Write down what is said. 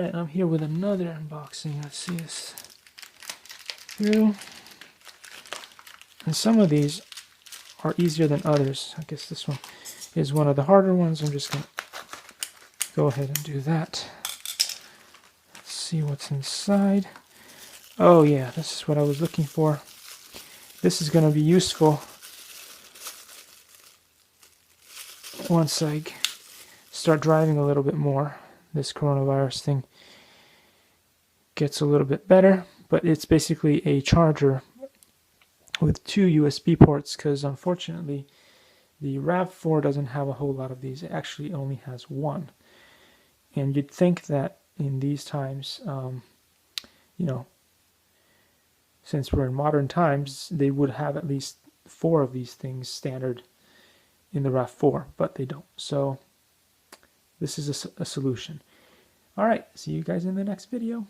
Alright, I'm here with another unboxing. Let's see this through. And some of these are easier than others. I guess this one is one of the harder ones. I'm just going to go ahead and do that. Let's see what's inside. Oh yeah, this is what I was looking for. This is going to be useful once I start driving a little bit more. This coronavirus thing gets a little bit better, but it's basically a charger with 2 USB ports, because unfortunately the RAV4 doesn't have a whole lot of these. It actually only has one. And you'd think that in these times, you know, since we're in modern times, they would have at least 4 of these things standard in the RAV4, but they don't. So this is a solution. All right, see you guys in the next video.